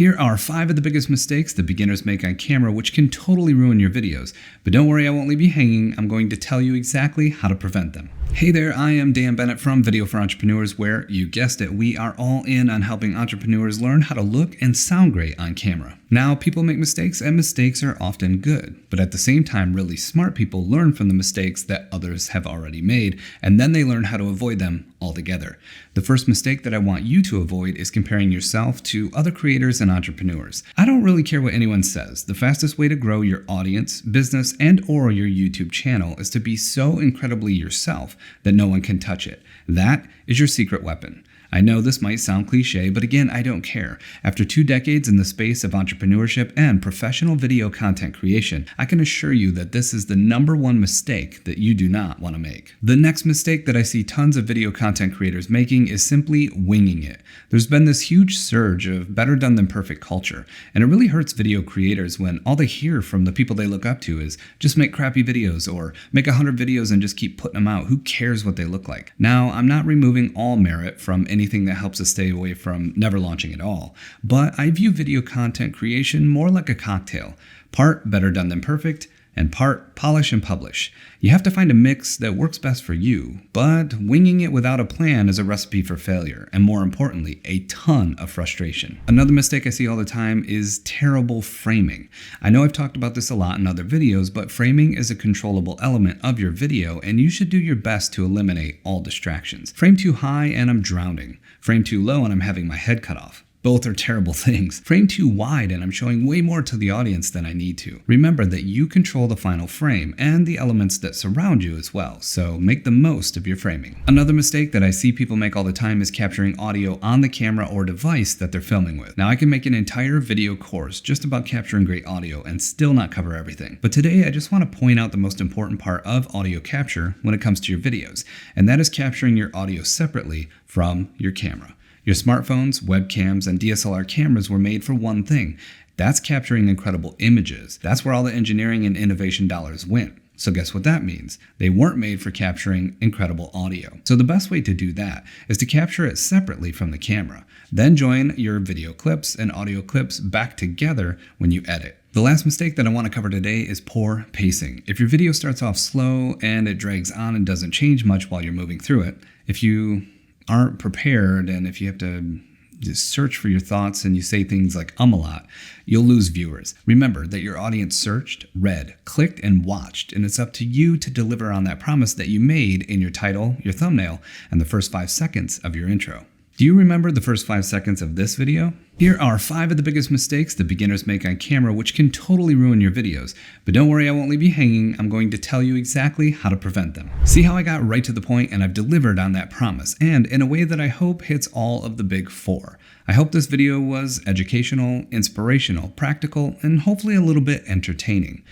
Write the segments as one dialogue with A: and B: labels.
A: Here are 5 of the biggest mistakes that beginners make on camera which can totally ruin your videos. But don't worry, I won't leave you hanging. I'm going to tell you exactly how to prevent them. Hey there, I am Dan Bennett from Video for Entrepreneurs, where, you guessed it, we are all in on helping entrepreneurs learn how to look and sound great on camera. Now, people make mistakes, and mistakes are often good. But at the same time, really smart people learn from the mistakes that others have already made, and then they learn how to avoid them altogether. The first mistake that I want you to avoid is comparing yourself to other creators and entrepreneurs. I don't really care what anyone says. The fastest way to grow your audience, business, and/or your YouTube channel is to be so incredibly yourself that no one can touch it. That is your secret weapon. I know this might sound cliche, but again, I don't care. After 2 decades in the space of entrepreneurship and professional video content creation, I can assure you that this is the #1 mistake that you do not want to make. The next mistake that I see tons of video content creators making is simply winging it. There's been this huge surge of better done than perfect culture, and it really hurts video creators when all they hear from the people they look up to is just make crappy videos or make 100 videos and just keep putting them out. Who cares what they look like? Now, I'm not removing all merit from anything that helps us stay away from never launching at all, but I view video content creation more like a cocktail. Part better done than perfect, and part polish and publish. You have to find a mix that works best for you, but winging it without a plan is a recipe for failure, and more importantly, a ton of frustration. Another mistake I see all the time is terrible framing. I know I've talked about this a lot in other videos, but framing is a controllable element of your video, and you should do your best to eliminate all distractions. Frame too high and I'm drowning. Frame too low and I'm having my head cut off. Both are terrible things. Frame too wide and I'm showing way more to the audience than I need to. Remember that you control the final frame and the elements that surround you as well, so make the most of your framing. Another mistake that I see people make all the time is capturing audio on the camera or device that they're filming with. Now, I can make an entire video course just about capturing great audio and still not cover everything. But today I just want to point out the most important part of audio capture when it comes to your videos, and that is capturing your audio separately from your camera. Your smartphones, webcams, and DSLR cameras were made for one thing. That's capturing incredible images. That's where all the engineering and innovation dollars went. So guess what that means? They weren't made for capturing incredible audio. So the best way to do that is to capture it separately from the camera. Then join your video clips and audio clips back together when you edit. The last mistake that I want to cover today is poor pacing. If your video starts off slow and it drags on and doesn't change much while you're moving through it, if you aren't prepared and if you have to just search for your thoughts and you say things like a lot, you'll lose viewers. Remember that your audience searched, read, clicked, and watched, and it's up to you to deliver on that promise that you made in your title, your thumbnail, and the first 5 seconds of your intro. Do you remember the first 5 seconds of this video? Here are 5 of the biggest mistakes that beginners make on camera which can totally ruin your videos. But don't worry, I won't leave you hanging. I'm going to tell you exactly how to prevent them. See how I got right to the point and I've delivered on that promise, and in a way that I hope hits all of the big 4. I hope this video was educational, inspirational, practical, and hopefully a little bit entertaining.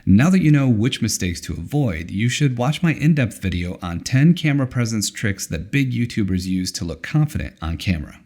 A: Now that you know which mistakes to avoid, you should watch my in-depth video on 10 camera presence tricks that big YouTubers use to look confident on camera.